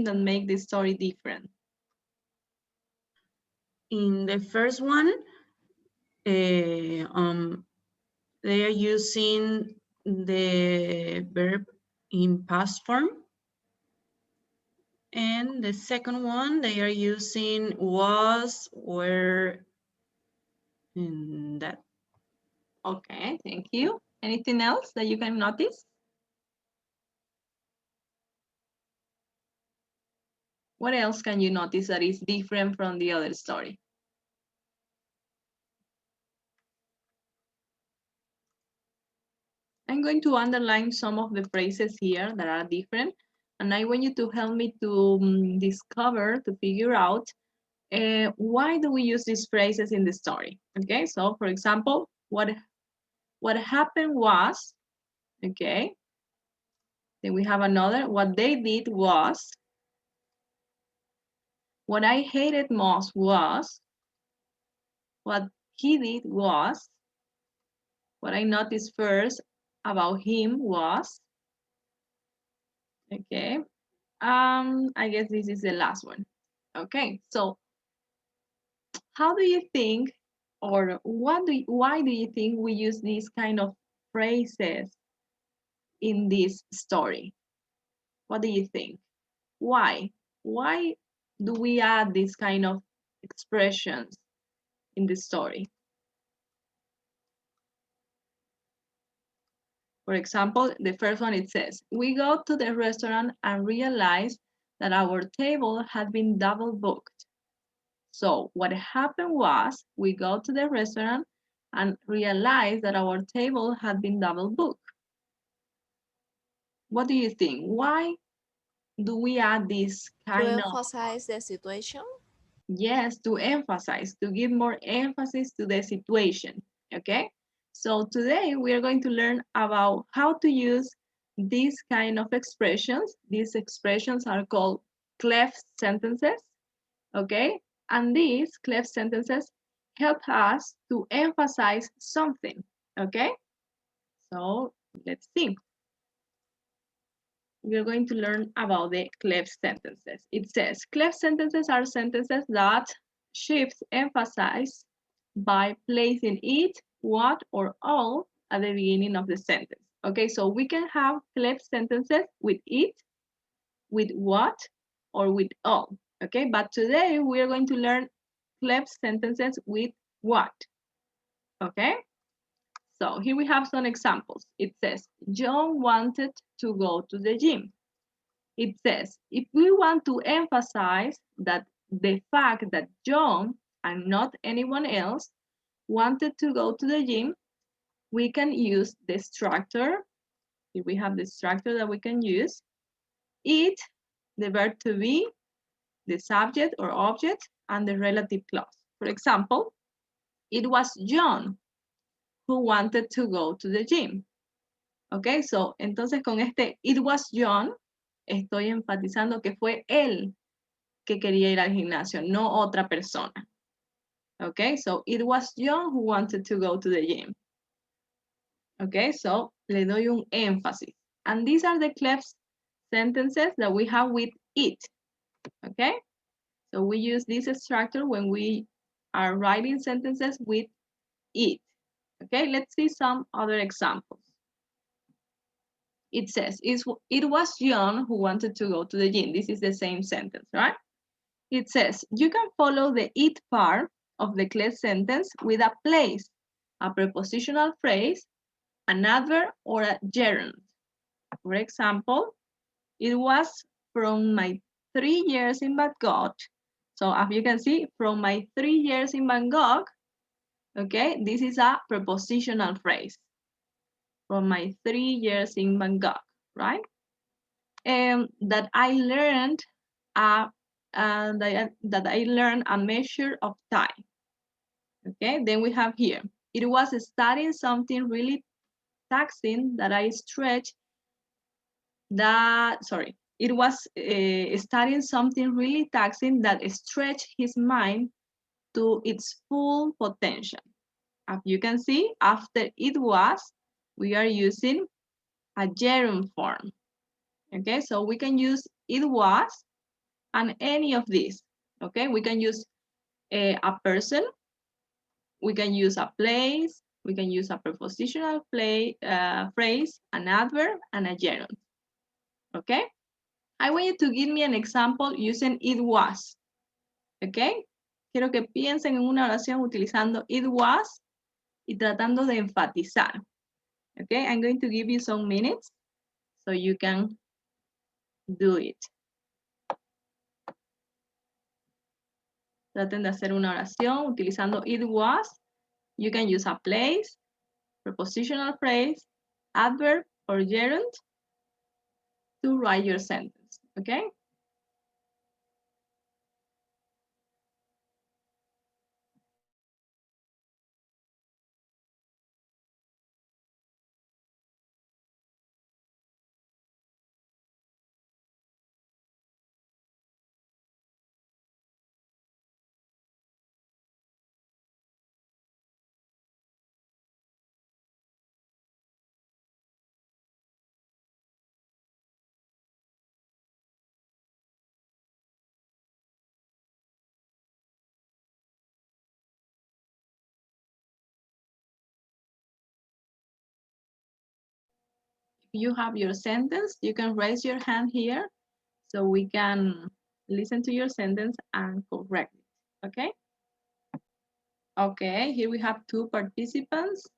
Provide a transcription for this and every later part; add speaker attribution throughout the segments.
Speaker 1: that make the story different?
Speaker 2: In the first one, they are using the verb in past form. And the second one, they are using was, were, and that.
Speaker 1: Okay, thank you. Anything else that you can notice? What else can you notice that is different from the other story? I'm going to underline some of the phrases here that are different, and I want you to help me to discover, to figure out why do we use these phrases in the story. Okay, so for example, what happened was, okay, then we have another, what they did was, what I hated most was, what he did was, what I noticed first about him was, okay, I guess this is the last one. Okay, so how do you think, or why do you think we use these kind of phrases in this story? What do you think? Why? Why do we add these kind of expressions in the story? For example, the first one, it says, we go to the restaurant and realize that our table had been double booked. So what happened was we go to the restaurant and realize that our table had been double booked. What do you think? Why do we add this
Speaker 3: To
Speaker 1: kind of,
Speaker 3: emphasize the situation.
Speaker 1: yes, to emphasize, to give more emphasis to the situation, okay? So today we are going to learn about how to use these kind of expressions. These expressions are called cleft sentences, okay? And these cleft sentences help us to emphasize something, okay? So let's see. We're going to learn about the cleft sentences. It says, cleft sentences are sentences that shift emphasis by placing it, what, or all at the beginning of the sentence. Okay, so we can have cleft sentences with it, with what, or with all. Okay, but today we are going to learn cleft sentences with what. Okay, so here we have some examples. It says, John wanted to go to the gym. It says, if we want to emphasize that the fact that John and not anyone else wanted to go to the gym, we can use the structure. Here we have the structure that we can use. It, the verb to be, the subject or object, and the relative clause. For example, it was John who wanted to go to the gym. Ok, so entonces con este it was John, estoy enfatizando que fue él que quería ir al gimnasio, no otra persona. Okay, so it was John who wanted to go to the gym. Okay, so le doy un énfasis. And these are the cleft sentences that we have with it. Okay, so we use this structure when we are writing sentences with it. Okay, let's see some other examples. It says, it was John who wanted to go to the gym. This is the same sentence, right? It says, you can follow the it part of the cleft sentence with a place, a prepositional phrase, an adverb, or a gerund. For example, it was from my 3 years in Bangkok. So as you can see, from my 3 years in Bangkok, okay, this is a prepositional phrase. From my 3 years in Bangkok, right? And that I learned that I learned a measure of time. Okay, then we have here, it was studying something really taxing that I stretched that, sorry, it was studying something really taxing that stretched his mind to its full potential. As you can see, after it was, we are using a gerund form. Okay, so we can use it was and any of these. Okay, we can use a person, we can use a place, we can use a prepositional phrase, an adverb, and a gerund. Okay, I want you to give me an example using it was. Okay, quiero que piensen en una oración utilizando it was y tratando de enfatizar. Okay, I'm going to give you some minutes so you can do it. Traten de hacer una oración utilizando it was. You can use a place, prepositional phrase, adverb, or gerund to write your sentence, okay? If you have your sentence, you can raise your hand here so we can listen to your sentence and correct it, okay? Okay, here we have two participants.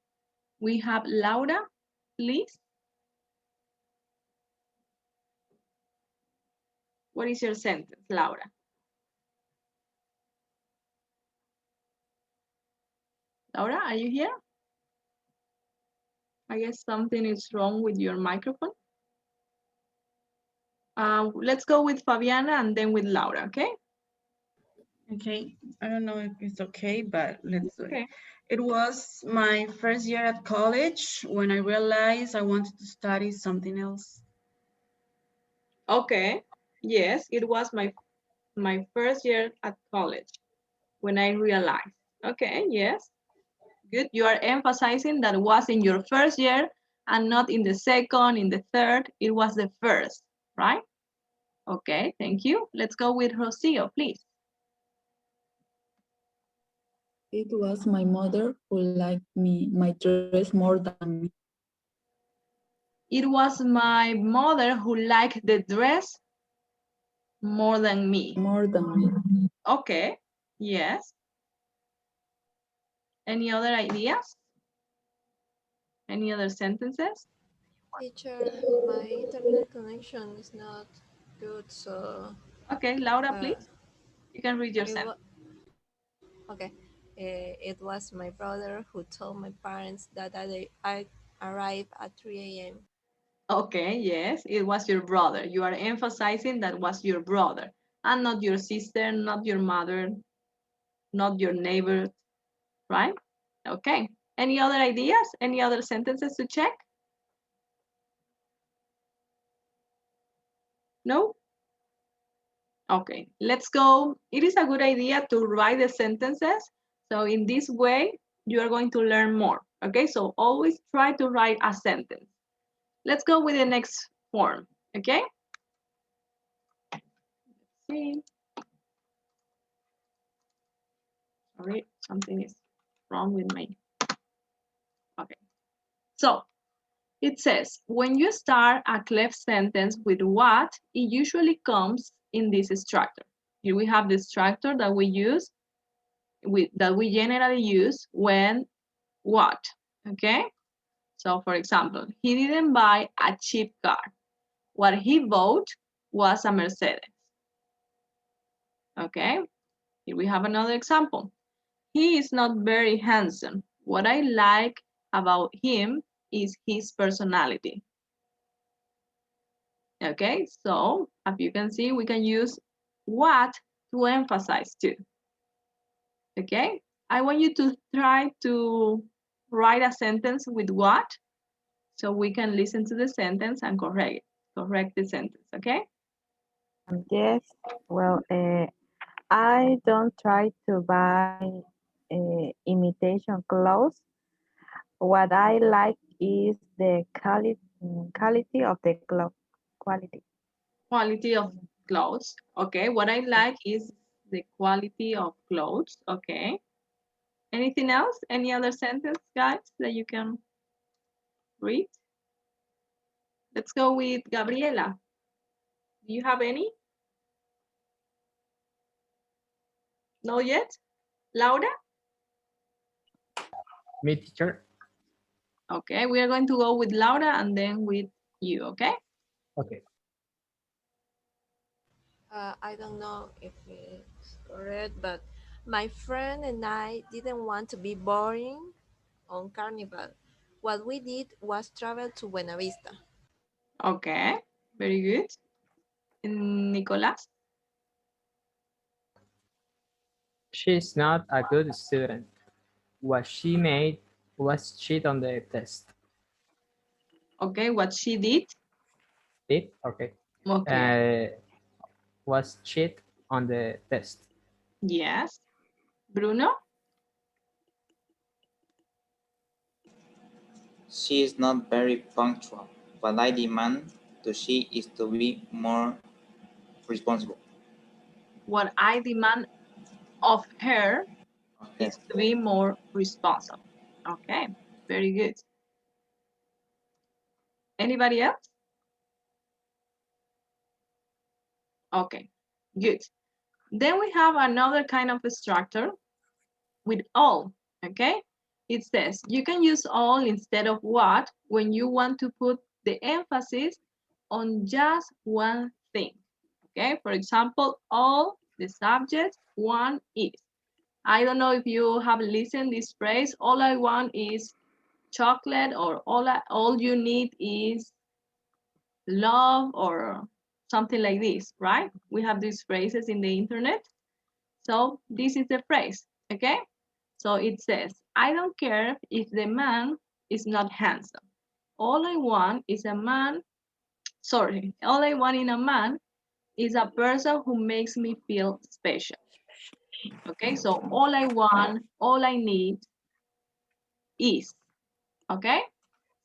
Speaker 1: We have Laura, please. What is your sentence, Laura? Laura, are you here? I guess something is wrong with your microphone. Let's go with Fabiana and then with Laura, okay?
Speaker 2: Okay, I don't know if it's okay, but let's do
Speaker 1: Okay.
Speaker 2: it. It was my first year at college when I realized I wanted to study something else.
Speaker 1: Okay. Yes, it was my first year at college when I realized. Okay, yes. Good. You are emphasizing that it was in your first year and not in the second, in the third. It was the first, right? Okay, thank you. Let's go with Rocio, please.
Speaker 3: It was my mother who liked my dress more than me.
Speaker 1: It was my mother who liked the dress more than me.
Speaker 3: More than me.
Speaker 1: Okay, yes. Any other ideas? Any other sentences?
Speaker 4: Teacher, my internet connection is not good, so
Speaker 1: Okay, Laura,
Speaker 4: uh,
Speaker 1: please. You can read your
Speaker 4: it
Speaker 1: sentence.
Speaker 4: was okay. It was my brother who told my parents that I arrived at 3 a.m.
Speaker 1: Okay, yes, it was your brother. You are emphasizing that was your brother and not your sister, not your mother, not your neighbor, right? Okay. Any other ideas? Any other sentences to check? No? Okay, let's go. It is a good idea to write the sentences. So in this way, you are going to learn more. Okay, so always try to write a sentence. Let's go with the next form. Okay? Let's see. Sorry, something is wrong with me. Okay. So it says, when you start a cleft sentence with what, it usually comes in this structure. Here we have the structure that we use, that we generally use when what, okay? So for example, he didn't buy a cheap car. What he bought was a Mercedes, okay? Here we have another example. He is not very handsome. What I like about him is his personality. Okay, so as you can see, we can use what to emphasize too. Okay, I want you to try to write a sentence with what, so we can listen to the sentence and correct the sentence, okay?
Speaker 5: Yes, well, I don't try to buy imitation clothes. What I like is the quality of the cloth. Quality.
Speaker 1: Quality of clothes. Okay, what I like is the quality of clothes. Okay. Anything else? Any other sentence, guys, that you can read? Let's go with Gabriela. Do you have any? No yet? Laura?
Speaker 6: Me, teacher.
Speaker 1: Okay, we are going to go with Laura and then with you, okay?
Speaker 6: Okay.
Speaker 4: I don't know if it's correct, but my friend and I didn't want to be boring on Carnival. What we did was travel to Buena Vista.
Speaker 1: Okay, very good. Nicolas?
Speaker 6: She's not a good student. What she made was cheat on the test.
Speaker 1: Okay, what she did?
Speaker 6: Did? Okay.
Speaker 1: Okay,
Speaker 6: Was cheat on the test.
Speaker 1: yes. Bruno?
Speaker 7: She is not very punctual. What I demand to she is to be more responsible.
Speaker 1: What I demand of her
Speaker 7: Okay.
Speaker 1: is to be more responsible. Okay, very good. Anybody else? Okay, good. Then we have another kind of structure with all, okay? It says you can use all instead of what when you want to put the emphasis on just one thing, okay? For example, all the subjects, one is. I don't know if you have listened this phrase, all I want is chocolate, or all you need is love, or something like this, right? We have these phrases in the internet. So this is the phrase, okay? So it says, I don't care if the man is not handsome. All I want is a man, sorry, all I want in a man is a person who makes me feel special. Okay, so all I want, all I need is, okay?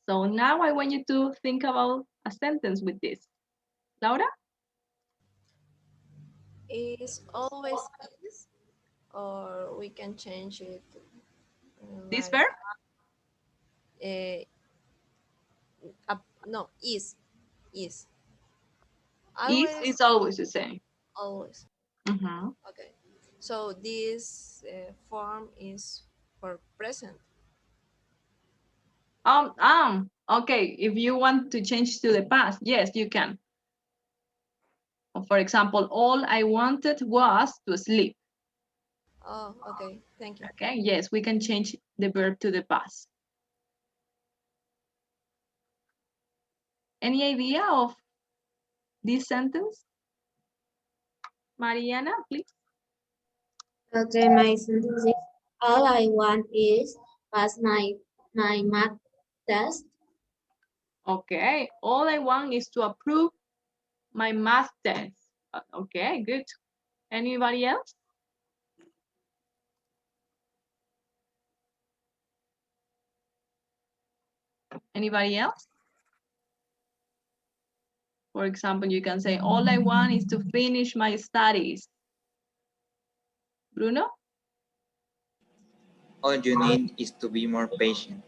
Speaker 1: So now I want you to think about a sentence with this. Laura?
Speaker 4: Is always is, or we can change it
Speaker 1: This
Speaker 4: like
Speaker 1: verb?
Speaker 4: no is
Speaker 1: Is
Speaker 4: always
Speaker 1: always the same.
Speaker 4: always.
Speaker 1: Mhm.
Speaker 4: Okay, so this form is for present.
Speaker 1: Okay, if you want to change to the past, yes, you can. For example, all I wanted was to sleep.
Speaker 4: Oh, okay, thank you.
Speaker 1: Okay, yes, we can change the verb to the past. Any idea of this sentence? Mariana, please.
Speaker 8: Okay, my sentence is all I want is pass my math test.
Speaker 1: Okay, all I want is to approve my math test. Okay, good. Anybody else? Anybody else? For example, you can say, all I want is to finish my studies. Bruno?
Speaker 7: All you need is to be more patient.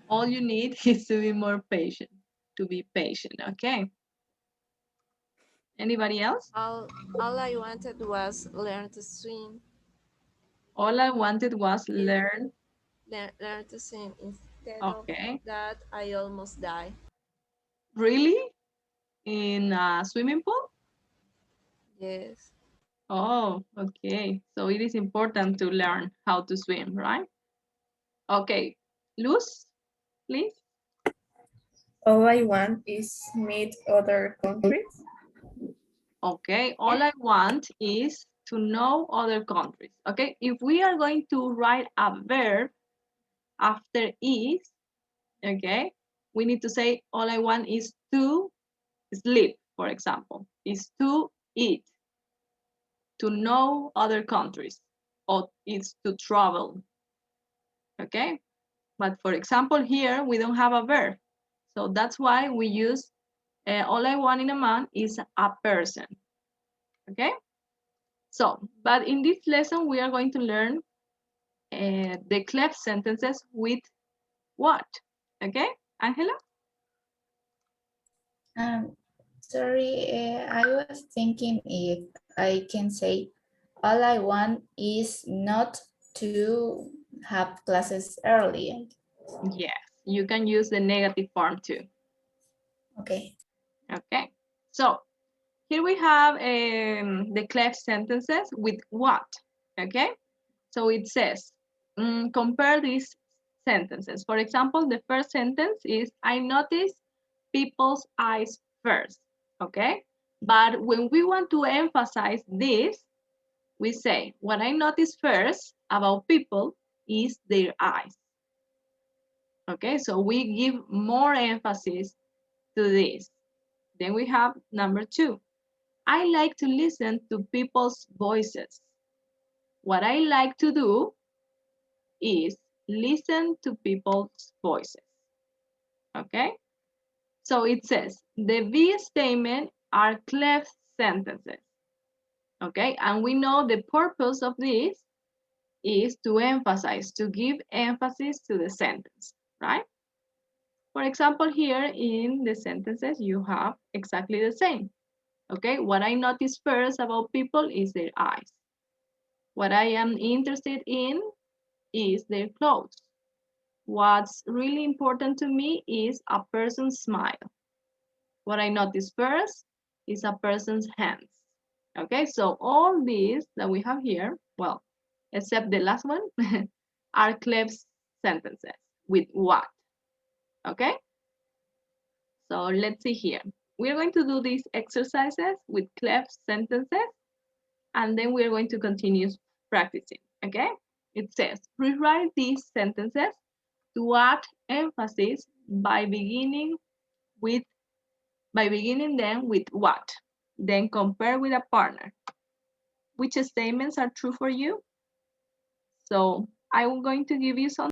Speaker 1: All you need is to be more patient. To be patient, okay. Anybody else?
Speaker 4: All I wanted was learn to swim.
Speaker 1: All I wanted was learn.
Speaker 4: Learn to swim. Instead of
Speaker 1: Okay.
Speaker 4: that, I almost died.
Speaker 1: Really? In a swimming pool?
Speaker 4: Yes.
Speaker 1: Oh, okay. So it is important to learn how to swim, right? Okay. Luz, please.
Speaker 9: All I want is meet other countries.
Speaker 1: Okay. All I want is to know other countries. Okay. If we are going to write a verb after is, okay, we need to say all I want is to sleep, for example, is to eat, to know other countries, or it's to travel, okay? But for example, here we don't have a verb. So that's why we use all I want in a man is a person. Okay? So, but in this lesson, we are going to learn the cleft sentences with what? Okay, Angela?
Speaker 9: Sorry, I was thinking if I can say all I want is not to have classes early.
Speaker 1: Yes, you can use the negative form too.
Speaker 9: Okay.
Speaker 1: Okay, so here we have the cleft sentences with what? Okay, so it says, compare these sentences. For example, the first sentence is, I notice people's eyes first. Okay, but when we want to emphasize this, we say, what I notice first about people is their eyes. Okay, so we give more emphasis to this. Then we have number 2. I like to listen to people's voices. What I like to do is listen to people's voices. Okay, so it says the V statement are cleft sentences. Okay, and we know the purpose of this is to emphasize, to give emphasis to the sentence, right? For example, here in the sentences, you have exactly the same. Okay, what I notice first about people is their eyes. What I am interested in is their clothes. What's really important to me is a person's smile. What I notice first is a person's hands. Okay, so all these that we have here, well, except the last one, are cleft sentences with what. Okay, so let's see here. We're going to do these exercises with cleft sentences, and then we're going to continue practicing. Okay, it says rewrite these sentences to add emphasis by beginning them with what, then compare with a partner. Which statements are true for you? So I'm going to give you some